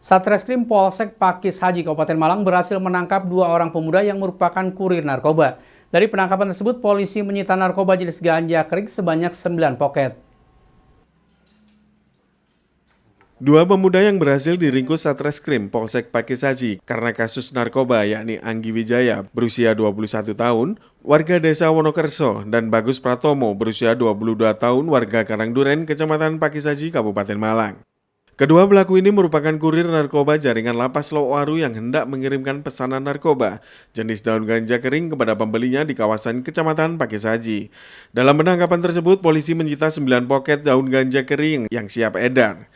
Satreskrim Polsek Pakis Haji Kabupaten Malang berhasil menangkap 2 orang pemuda yang merupakan kurir narkoba. Dari penangkapan tersebut, polisi menyita narkoba jenis ganja kering sebanyak 9 poket. 2 pemuda yang berhasil diringkus Satreskrim Polsek Pakis Haji karena kasus narkoba yakni Anggi Wijaya berusia 21 tahun, warga desa Wonokerso, dan Bagus Pratomo berusia 22 tahun, warga Karangduren, Kecamatan Pakis Haji, Kabupaten Malang. Kedua pelaku ini merupakan kurir narkoba jaringan Lapas Lowaru yang hendak mengirimkan pesanan narkoba jenis daun ganja kering kepada pembelinya di kawasan Kecamatan Pakis Haji. Dalam penangkapan tersebut, polisi menyita 9 poket daun ganja kering yang siap edar.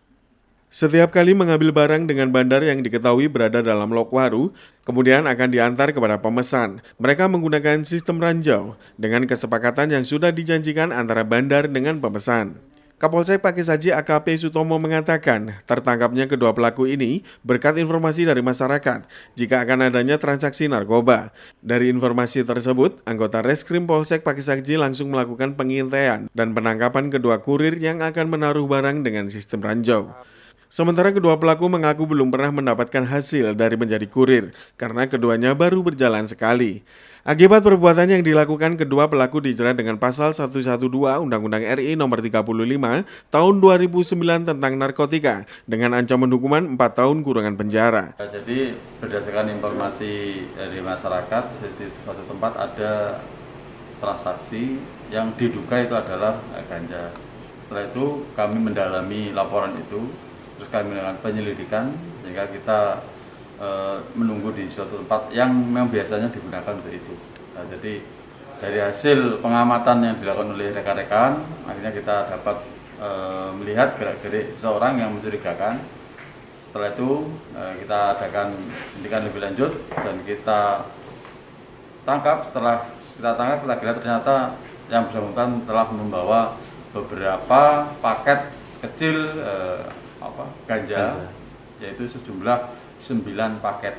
Setiap kali mengambil barang dengan bandar yang diketahui berada dalam Lokwaru, kemudian akan diantar kepada pemesan. Mereka menggunakan sistem ranjau dengan kesepakatan yang sudah dijanjikan antara bandar dengan pemesan. Kapolsek Pakis Haji AKP Sutomo mengatakan, tertangkapnya kedua pelaku ini berkat informasi dari masyarakat jika akan adanya transaksi narkoba. Dari informasi tersebut, anggota Reskrim Polsek Pakis Haji langsung melakukan pengintaian dan penangkapan kedua kurir yang akan menaruh barang dengan sistem ranjau. Sementara kedua pelaku mengaku belum pernah mendapatkan hasil dari menjadi kurir karena keduanya baru berjalan sekali. Akibat perbuatan yang dilakukan, kedua pelaku dijerat dengan pasal 112 Undang-Undang RI Nomor 35 Tahun 2009 tentang narkotika dengan ancaman hukuman 4 tahun kurungan penjara. Jadi berdasarkan informasi dari masyarakat, di suatu tempat ada transaksi yang diduga itu adalah ganja. Setelah itu kami mendalami laporan itu, terus kami melakukan penyelidikan sehingga kita menunggu di suatu tempat yang memang biasanya digunakan untuk itu. Nah, jadi dari hasil pengamatan yang dilakukan oleh rekan-rekan, akhirnya kita dapat melihat gerak-gerik seseorang yang mencurigakan. Setelah itu kita adakan penyidikan lebih lanjut dan kita tangkap. Setelah kita tangkap, kita lihat ternyata yang bersangkutan telah membawa beberapa paket kecil ganja, yaitu sejumlah 9 paket.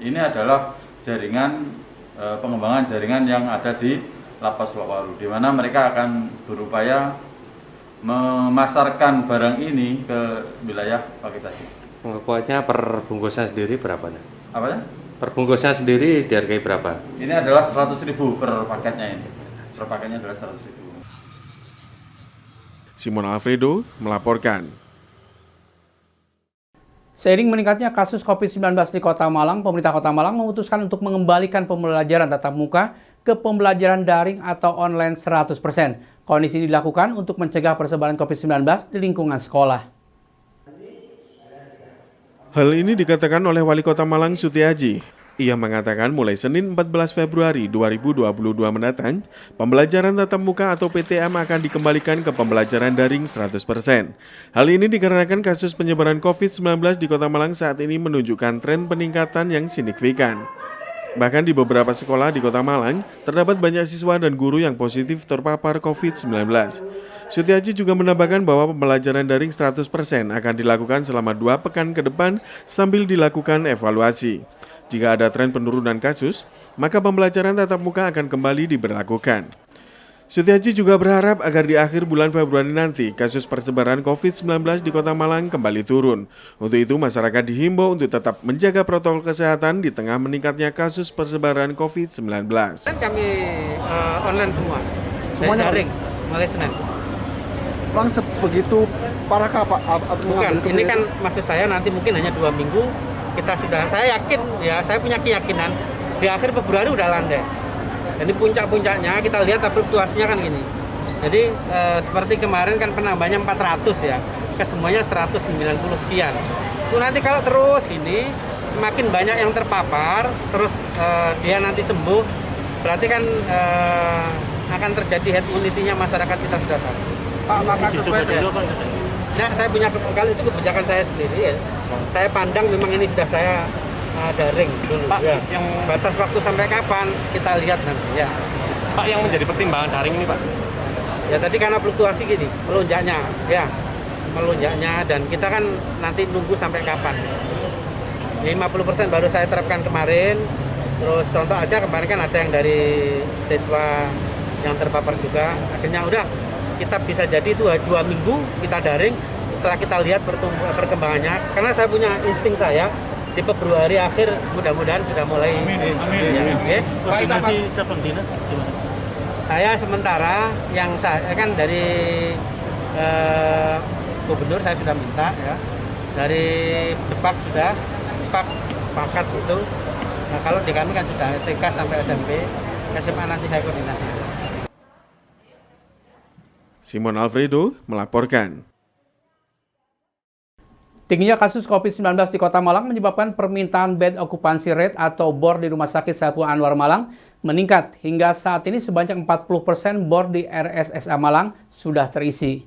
Ini adalah jaringan pengembangan jaringan yang ada di Lapas Lowaru, di mana mereka akan berupaya memasarkan barang ini ke wilayah Pakis Haji. Pokoknya per bungkusnya sendiri berapa? Apanya? Per bungkusnya sendiri dihargai berapa? Ini adalah 100.000 per paketnya ini. Per paketnya adalah 100.000. Simon Alfredo melaporkan. Seiring meningkatnya kasus COVID-19 di Kota Malang, pemerintah Kota Malang memutuskan untuk mengembalikan pembelajaran tatap muka ke pembelajaran daring atau online 100%. Kondisi ini dilakukan untuk mencegah persebaran COVID-19 di lingkungan sekolah. Hal ini dikatakan oleh Wali Kota Malang Sutiaji. Ia mengatakan mulai Senin 14 Februari 2022 mendatang, pembelajaran tatap muka atau PTM akan dikembalikan ke pembelajaran daring 100%. Hal ini dikarenakan kasus penyebaran COVID-19 di Kota Malang saat ini menunjukkan tren peningkatan yang signifikan. Bahkan di beberapa sekolah di Kota Malang, terdapat banyak siswa dan guru yang positif terpapar COVID-19. Sutiaji juga menambahkan bahwa pembelajaran daring 100% akan dilakukan selama 2 pekan ke depan sambil dilakukan evaluasi. Jika ada tren penurunan kasus, maka pembelajaran tatap muka akan kembali diberlakukan. Sutiaji juga berharap agar di akhir bulan Februari nanti kasus persebaran COVID-19 di Kota Malang kembali turun. Untuk itu masyarakat dihimbau untuk tetap menjaga protokol kesehatan di tengah meningkatnya kasus persebaran COVID-19. Kami online semua, semuanya daring, mulai Senin. Bang, sebegitu parakah Pak? Bukan, ini kan maksud saya nanti mungkin hanya 2 minggu kita sudah, saya yakin ya, saya punya keyakinan di akhir Februari udah landai. Jadi puncak-puncaknya kita lihat fluktuasinya kan gini. Jadi seperti kemarin kan penambahannya 400 ya, ke semuanya 190 sekian. Itu nanti kalau terus ini semakin banyak yang terpapar, terus dia nanti sembuh, berarti kan akan terjadi herd immunity-nya masyarakat kita sudah tahu. Pak, maka sesuai Nah, saya punya kalau itu kebijakan saya sendiri ya. Saya pandang memang ini sudah saya daring dulu. Pak, ya. yang Batas waktu sampai kapan kita lihat nanti ya. Pak, yang menjadi pertimbangan daring ini Pak? Ya tadi karena fluktuasi gini, melonjaknya ya. Melonjaknya dan kita kan nanti nunggu sampai kapan. 50% baru saya terapkan kemarin. Terus contoh aja kemarin kan ada yang dari siswa yang terpapar juga. Akhirnya udah kita bisa jadi itu 2 minggu kita daring, setelah kita lihat perkembangannya, karena saya punya insting saya di Februari akhir mudah-mudahan sudah mulai. Koordinasi cabang dinas gimana? Saya sementara yang saya kan dari gubernur saya sudah minta ya, dari Depak sudah, Depak sepakat itu. Nah, kalau di kami kan sudah TK sampai SMP, SMA nanti saya koordinasi. Simon Alfredo melaporkan. Tingginya kasus COVID-19 di Kota Malang menyebabkan permintaan bed occupancy rate atau BOR di Rumah Sakit Saiful Anwar Malang meningkat. Hingga saat ini sebanyak 40% BOR di RSSA Malang sudah terisi.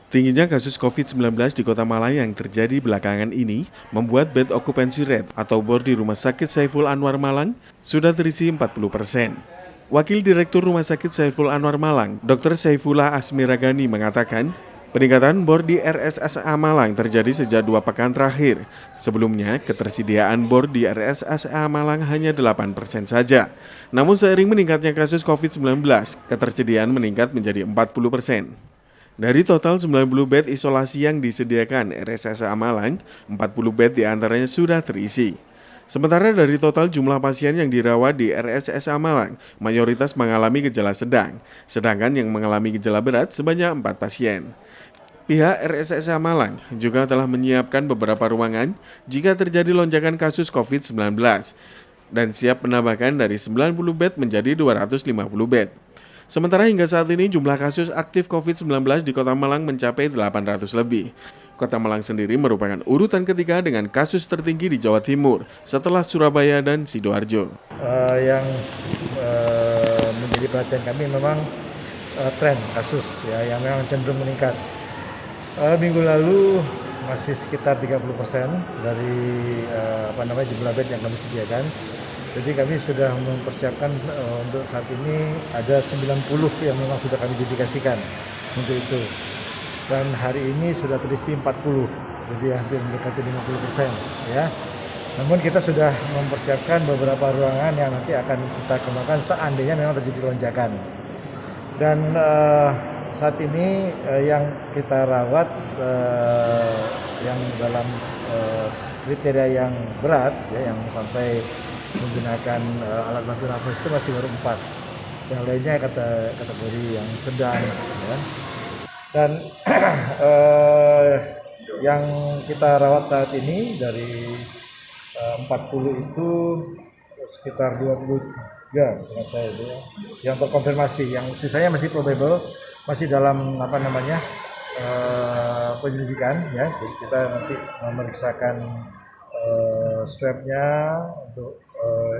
Tingginya kasus COVID-19 di Kota Malang yang terjadi belakangan ini membuat bed occupancy rate atau BOR di Rumah Sakit Saiful Anwar Malang sudah terisi 40%. Wakil Direktur Rumah Sakit Saiful Anwar Malang, Dr. Saifullah Asmiragani mengatakan, peningkatan BOR di RSSA Malang terjadi sejak 2 pekan terakhir. Sebelumnya, ketersediaan BOR di RSSA Malang hanya 8% saja. Namun seiring meningkatnya kasus COVID-19, ketersediaan meningkat menjadi 40%. Dari total 90 bed isolasi yang disediakan RSSA Malang, 40 bed diantaranya sudah terisi. Sementara dari total jumlah pasien yang dirawat di RSSA Malang, mayoritas mengalami gejala sedang, sedangkan yang mengalami gejala berat sebanyak 4 pasien. Pihak RSSA Malang juga telah menyiapkan beberapa ruangan jika terjadi lonjakan kasus COVID-19 dan siap menambahkan dari 90 bed menjadi 250 bed. Sementara hingga saat ini jumlah kasus aktif COVID-19 di Kota Malang mencapai 800 lebih. Kota Malang sendiri merupakan urutan ketiga dengan kasus tertinggi di Jawa Timur setelah Surabaya dan Sidoarjo. Yang menjadi perhatian kami memang tren kasus ya yang memang cenderung meningkat. Minggu lalu masih sekitar 30% dari jumlah bed yang kami sediakan. Jadi kami sudah mempersiapkan untuk saat ini ada 90 yang memang sudah kami dedikasikan untuk itu. Dan hari ini sudah terisi 40, jadi hampir mendekati 50% ya. Namun kita sudah mempersiapkan beberapa ruangan yang nanti akan kita kembangkan seandainya memang terjadi lonjakan. Dan saat ini yang kita rawat yang dalam kriteria yang berat ya, yang sampai menggunakan alat bantu nafas itu masih baru 4. Yang lainnya kategori yang sedang ya. Dan yang kita rawat saat ini dari 40 itu sekitar 23 seingat saya itu ya, yang terkonfirmasi, yang sisanya masih probable, masih dalam penyelidikan ya. Jadi kita nanti memeriksakan swabnya untuk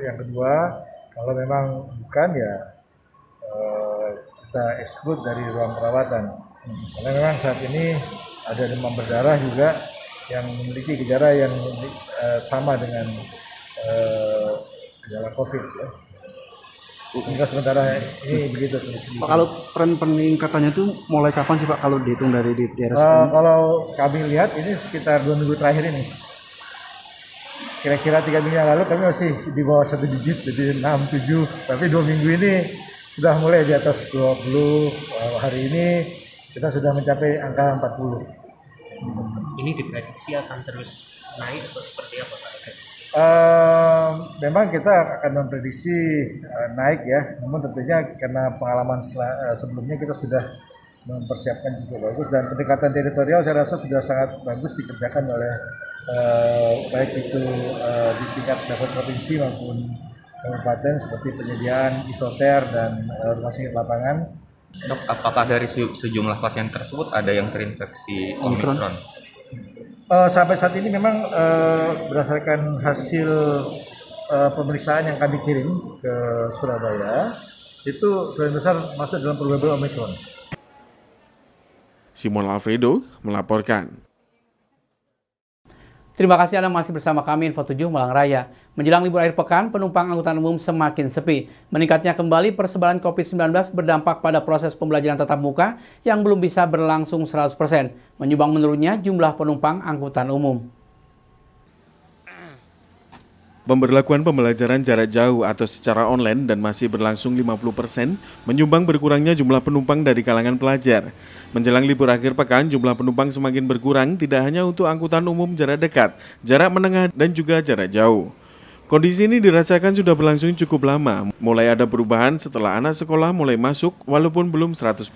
yang kedua. Kalau memang bukan ya kita exclude dari ruang perawatan. Karena memang saat ini ada demam berdarah juga yang memiliki gejala yang sama dengan gejala COVID ya. Hingga sementara ini begitu kondisi. Pak, kalau tren peningkatannya itu mulai kapan sih Pak kalau dihitung dari di RSUD? Kalau kami lihat ini sekitar 2 minggu terakhir ini. Kira-kira 3 minggu yang lalu kami masih di bawah 1 digit, jadi 6, 7. Tapi 2 minggu ini sudah mulai di atas 20. Hari ini kita sudah mencapai angka 40. Ini diprediksi akan terus naik atau seperti apa Pak? Memang kita akan memprediksi naik ya, namun tentunya karena pengalaman sebelumnya kita sudah mempersiapkan juga bagus, dan pendekatan teritorial saya rasa sudah sangat bagus dikerjakan oleh baik itu di tingkat level provinsi maupun kabupaten, seperti penyediaan isoter dan rumah sakit lapangan. Dok, apakah dari sejumlah pasien tersebut ada yang terinfeksi Omicron? Sampai saat ini memang berdasarkan hasil pemeriksaan yang kami kirim ke Surabaya, itu sebagian besar masuk dalam probable Omicron. Simon Alfredo melaporkan. Terima kasih Anda masih bersama kami Info 7 Malang Raya. Menjelang libur akhir pekan, penumpang angkutan umum semakin sepi. Meningkatnya kembali persebaran COVID-19 berdampak pada proses pembelajaran tatap muka yang belum bisa berlangsung 100%, menyumbang menurunnya jumlah penumpang angkutan umum. Pemberlakuan pembelajaran jarak jauh atau secara online dan masih berlangsung 50% menyumbang berkurangnya jumlah penumpang dari kalangan pelajar. Menjelang libur akhir pekan, jumlah penumpang semakin berkurang tidak hanya untuk angkutan umum jarak dekat, jarak menengah, dan juga jarak jauh. Kondisi ini dirasakan sudah berlangsung cukup lama, mulai ada perubahan setelah anak sekolah mulai masuk walaupun belum 100%,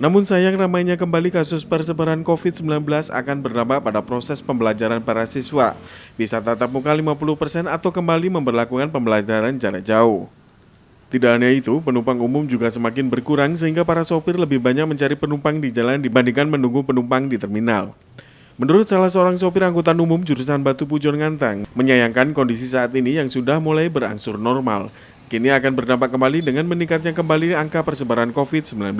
namun sayang ramainya kembali kasus persebaran COVID-19 akan berdampak pada proses pembelajaran para siswa, bisa tatap muka 50% atau kembali memberlakukan pembelajaran jarak jauh. Tidak hanya itu, penumpang umum juga semakin berkurang sehingga para sopir lebih banyak mencari penumpang di jalan dibandingkan menunggu penumpang di terminal. Menurut salah seorang sopir angkutan umum jurusan Batu Pujon Ngantang, menyayangkan kondisi saat ini yang sudah mulai berangsur normal. Kini akan berdampak kembali dengan meningkatnya kembali angka persebaran COVID-19.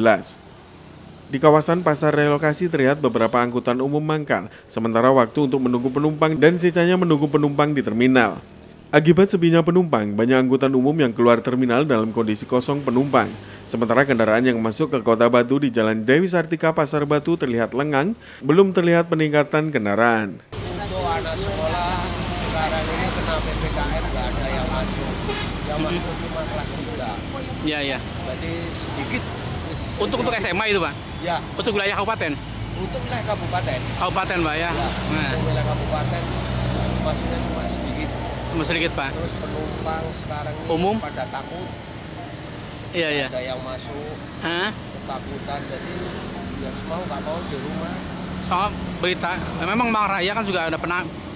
Di kawasan pasar relokasi terlihat beberapa angkutan umum mangkal, sementara waktu untuk menunggu penumpang dan sisanya menunggu penumpang di terminal. Akibat sepinya penumpang, banyak angkutan umum yang keluar terminal dalam kondisi kosong penumpang. Sementara kendaraan yang masuk ke Kota Batu di Jalan Dewi Sartika Pasar Batu terlihat lengang, belum terlihat peningkatan kendaraan. Untuk anak sekolah sekarang ini kena PPKM nggak ada yang masuk. Yang masuk cuma kelas 3. Iya. Jadi sedikit. Untuk SMA itu, Pak? Ya. Untuk wilayah kabupaten? Untuk wilayah kabupaten. Kabupaten, Pak ya? Nah. Untuk wilayah kabupaten maksudnya cuma sedikit. Cuma sedikit, Pak? Terus penumpang sekarang ini umum pada takut. Iya. Ada yang masuk, ketakutan, jadi ya semua nggak mau di rumah. Soal berita, memang Bang Raya kan juga ada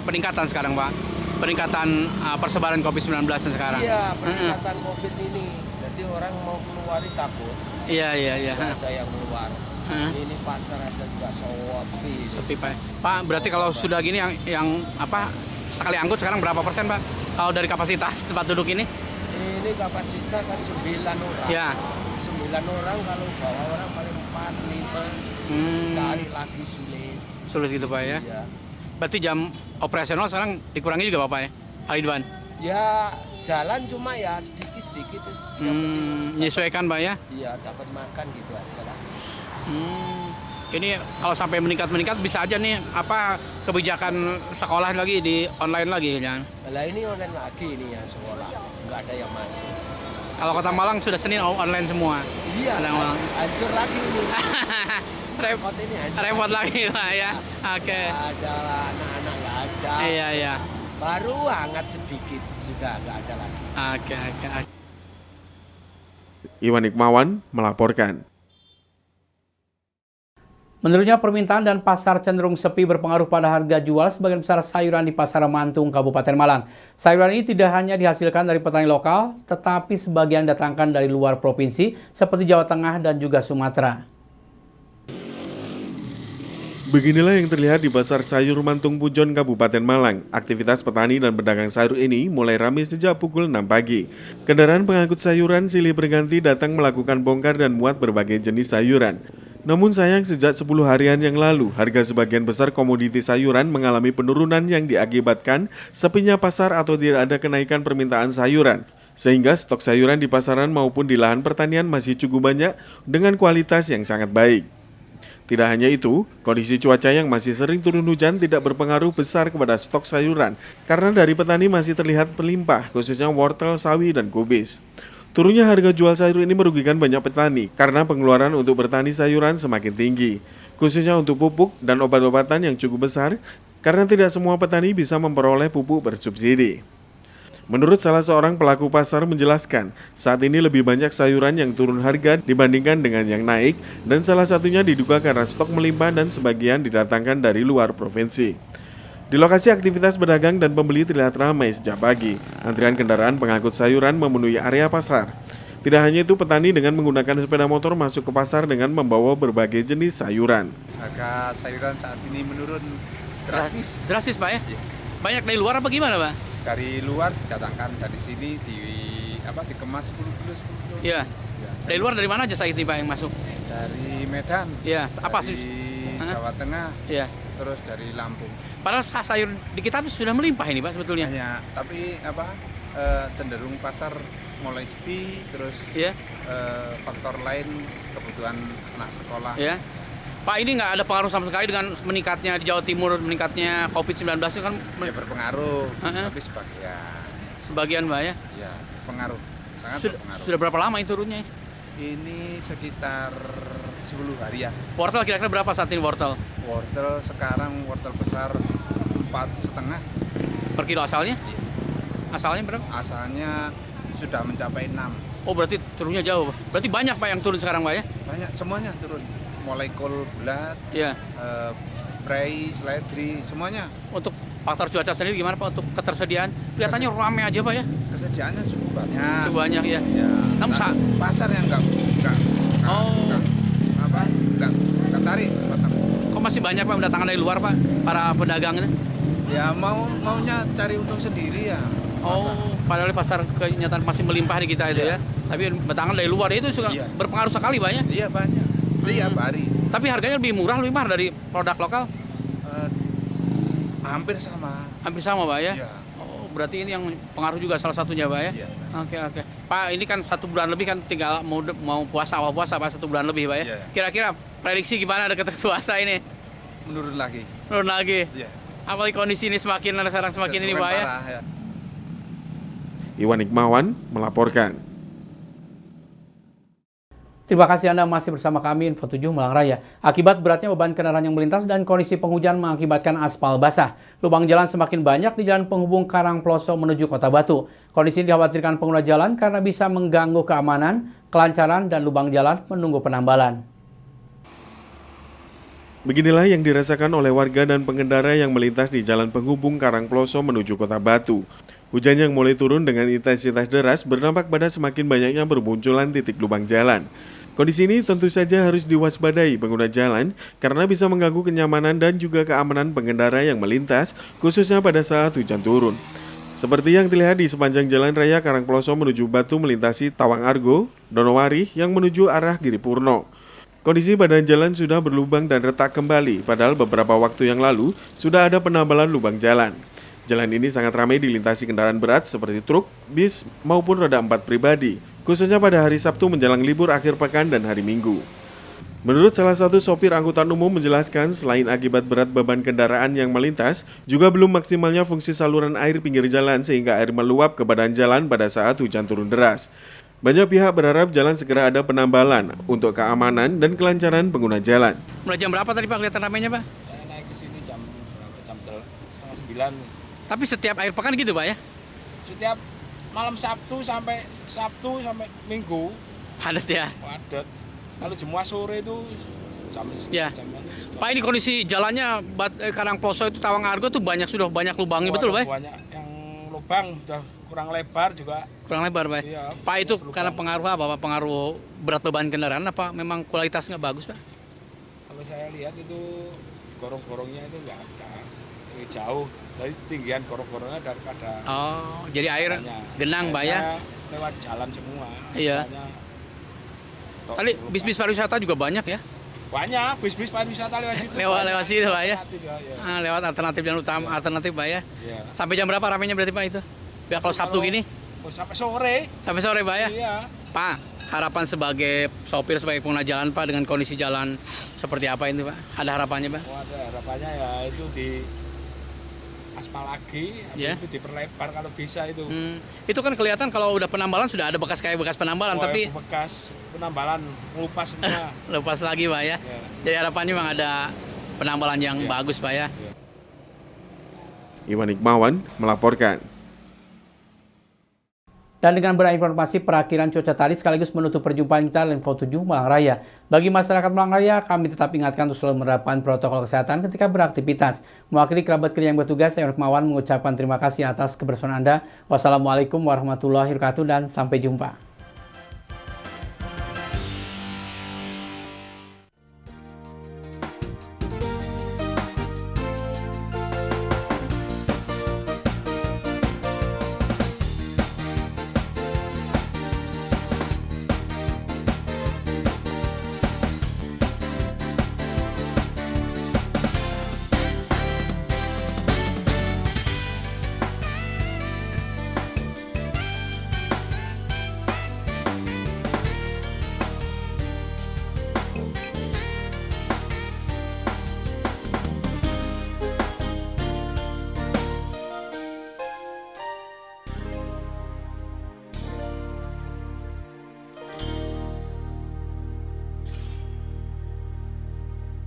peningkatan sekarang, Pak. Peningkatan persebaran COVID-19 sekarang. Iya, peningkatan COVID ini. Jadi orang mau keluar takut. Iya. Tidak ada yang keluar. Ini pasar aja juga sepi, Pak. Pak, berarti kalau sudah gini yang sekali angkut sekarang berapa persen, Pak? Kalau dari kapasitas tempat duduk ini? Ini kapasitas kan 9 orang. Ya. 9 orang, kalau bawa orang paling 4, 5. Cari lagi sulit. Sulit gitu, Pak ya? Iya. Berarti jam operasional sekarang dikurangi juga, Pak ya? Pak Ridwan? Ya, jalan cuma ya sedikit-sedikit terus. Menyesuaikan, Pak ya? Iya, dapat makan gitu aja lah. Ini kalau sampai meningkat bisa aja nih kebijakan sekolah lagi di online lagi ya? Lah ini online lagi ini ya sekolah, nggak ada yang masuk. Kalau Kota Malang sudah Senin online semua. Iya, hancur lagi ini. Repot ini hancur. Repot lagi, Pak ya. Oke. Ada anak-anak nggak ada. Iya. Baru hangat sedikit sudah nggak ada lagi. Oke. Iwan Hikmawan melaporkan. Menurutnya permintaan dan pasar cenderung sepi berpengaruh pada harga jual sebagian besar sayuran di Pasar Mantung, Kabupaten Malang. Sayuran ini tidak hanya dihasilkan dari petani lokal, tetapi sebagian datangkan dari luar provinsi seperti Jawa Tengah dan juga Sumatera. Beginilah yang terlihat di Pasar Sayur Mantung Pujon, Kabupaten Malang. Aktivitas petani dan pedagang sayur ini mulai ramai sejak pukul 6 pagi. Kendaraan pengangkut sayuran silih berganti datang melakukan bongkar dan muat berbagai jenis sayuran. Namun sayang sejak 10 harian yang lalu, harga sebagian besar komoditi sayuran mengalami penurunan yang diakibatkan sepinya pasar atau tidak ada kenaikan permintaan sayuran. Sehingga stok sayuran di pasaran maupun di lahan pertanian masih cukup banyak dengan kualitas yang sangat baik. Tidak hanya itu, kondisi cuaca yang masih sering turun hujan tidak berpengaruh besar kepada stok sayuran karena dari petani masih terlihat melimpah, khususnya wortel, sawi, dan kubis. Turunnya harga jual sayur ini merugikan banyak petani karena pengeluaran untuk bertani sayuran semakin tinggi, khususnya untuk pupuk dan obat-obatan yang cukup besar karena tidak semua petani bisa memperoleh pupuk bersubsidi. Menurut salah seorang pelaku pasar menjelaskan, saat ini lebih banyak sayuran yang turun harga dibandingkan dengan yang naik dan salah satunya diduga karena stok melimpah dan sebagian didatangkan dari luar provinsi. Di lokasi aktivitas pedagang dan pembeli terlihat ramai sejak pagi. Antrian kendaraan pengangkut sayuran memenuhi area pasar. Tidak hanya itu, petani dengan menggunakan sepeda motor masuk ke pasar dengan membawa berbagai jenis sayuran. Harga sayuran saat ini menurun drastis. Drastis, Pak ya? Banyak dari luar apa gimana, Pak? Dari luar didatangkan, dari sini dikemas 10 kilo. Iya. Dari luar dari mana aja sayur ini, Pak, yang masuk? Dari Medan. Iya. Apa sih? Dari Jawa Tengah. Iya. Terus dari Lampung. Padahal sayur di kita itu sudah melimpah ini, Pak, sebetulnya. Tapi cenderung pasar mulai sepi, terus faktor lain kebutuhan anak sekolah. Ya. Pak, ini nggak ada pengaruh sama sekali dengan meningkatnya di Jawa Timur, meningkatnya COVID-19 itu kan? Ya berpengaruh, tapi sebagian. sebagian Pak ya? Ya, pengaruh, sangat berpengaruh. Sudah berapa lama ini turunnya? Ini sekitar 10 harian. Wortel kira-kira berapa saat ini wortel? Wortel sekarang wortel besar 4,5 per kilo asalnya? Iya. Asalnya berapa? Asalnya sudah mencapai 6. Oh berarti turunnya jauh. Berarti banyak Pak yang turun sekarang Pak ya? Banyak, semuanya turun. Mulai kol bulat, Iya. prei, seledri, semuanya. Untuk faktor cuaca sendiri gimana Pak untuk ketersediaan? Kelihatannya ramai aja Pak ya? Kesediaannya cukup banyak. Cukup banyak ya. Ya. Namun pasar yang nggak tarik pasar. Kok masih banyak Pak mendatangkan dari luar Pak para pedagang ini? Ya maunya cari untung sendiri ya. Oh, padahal pasar kenyataan masih melimpah di kita itu ya. Tapi mendatangkan dari luar itu juga berpengaruh sekali Pak ya? Iya banyak. Tiap hari. Tapi harganya lebih murah dari produk lokal? Hampir sama. Hampir sama Pak ya? Iya. Oh, berarti ini yang pengaruh juga salah satunya Pak ya? Iya. Oke. Pak, ini kan 1 bulan lebih kan tinggal mau puasa, awal puasa Pak, 1 bulan lebih Pak ya? Iya. Kira-kira prediksi gimana dekat puasa ini? Menurun lagi. Menurun lagi? Iya. Apalagi kondisi ini semakin ini Pak ya? Parah, ya. Iwan Hikmawan melaporkan. Terima kasih Anda masih bersama kami Info 7 Malang Raya. Akibat beratnya beban kendaraan yang melintas dan kondisi penghujan mengakibatkan aspal basah. Lubang jalan semakin banyak di jalan penghubung Karangploso menuju Kota Batu. Kondisi ini dikhawatirkan pengguna jalan karena bisa mengganggu keamanan, kelancaran, dan lubang jalan menunggu penambalan. Beginilah yang dirasakan oleh warga dan pengendara yang melintas di jalan penghubung Karangploso menuju Kota Batu. Hujan yang mulai turun dengan intensitas deras berdampak pada semakin banyaknya bermunculan titik lubang jalan. Kondisi ini tentu saja harus diwaspadai pengguna jalan karena bisa mengganggu kenyamanan dan juga keamanan pengendara yang melintas, khususnya pada saat hujan turun. Seperti yang terlihat di sepanjang jalan raya Karangploso menuju Batu melintasi Tawang Argo, Donowari yang menuju arah Giripurno. Kondisi badan jalan sudah berlubang dan retak kembali, padahal beberapa waktu yang lalu sudah ada penambalan lubang jalan. Jalan ini sangat ramai dilintasi kendaraan berat seperti truk, bis, maupun roda 4 pribadi, khususnya pada hari Sabtu menjelang libur akhir pekan dan hari Minggu. Menurut salah satu sopir angkutan umum menjelaskan, selain akibat berat beban kendaraan yang melintas, juga belum maksimalnya fungsi saluran air pinggir jalan sehingga air meluap ke badan jalan pada saat hujan turun deras. Banyak pihak berharap jalan segera ada penambalan untuk keamanan dan kelancaran pengguna jalan. Mulai jam berapa tadi Pak kelihatan ramainya Pak? Saya naik ke sini jam 8:30 Tapi setiap akhir pekan gitu Pak ya? Setiap malam Sabtu sampai Minggu. Padat ya? Padat. Kalau Jumat sore itu jam Pak, ini kondisi jalannya Karangploso itu Tawang Argo tuh sudah banyak lubangnya, betul Pak? Banyak yang lubang, udah kurang lebar juga. Kurang lebar Pak? Iya, Pak, itu karena pengaruh apa Pak? Pengaruh berat beban kendaraan apa memang kualitasnya bagus Pak? Kalau saya lihat itu gorong-gorongnya itu nggak ada, jauh. Jadi tinggian gorong-gorongnya daripada. Oh, jadi air genang Pak ya? Lewat jalan semua. Iya. Tadi bis-bis pariwisata juga banyak ya? Banyak bis-bis pariwisata lewat situ. Lewat situ Pak ya? Ya. Lewat alternatif yang utama, alternatif Pak ya? Iya. Sampai jam berapa ramainya berarti Pak itu? Ya kalau Sabtu gini? Sampai sore. Sampai sore Pak ya? Iya. Pak, harapan sebagai sopir, sebagai pengguna jalan Pak dengan kondisi jalan seperti apa ini Pak? Ada harapannya Pak? Ada harapannya ya itu di aspal lagi, itu diperlebar kalau bisa itu. Itu kan kelihatan kalau udah penambalan sudah ada bekas penambalan, tapi bekas penambalan ngelupas semua. Lepas lagi Pak ya. Jadi harapannya memang ada penambalan yang bagus Pak ya. Iwan Hikmawan melaporkan. Dan dengan berinformasi perakhiran cuaca tadi sekaligus menutup perjumpaan kita Info 7 Malang Raya. Bagi masyarakat Malang Raya, kami tetap ingatkan untuk selalu menerapkan protokol kesehatan ketika beraktivitas. Mewakili kerabat kerja yang bertugas, saya Hikmawan mengucapkan terima kasih atas kebersamaan Anda. Wassalamualaikum warahmatullahi wabarakatuh dan sampai jumpa.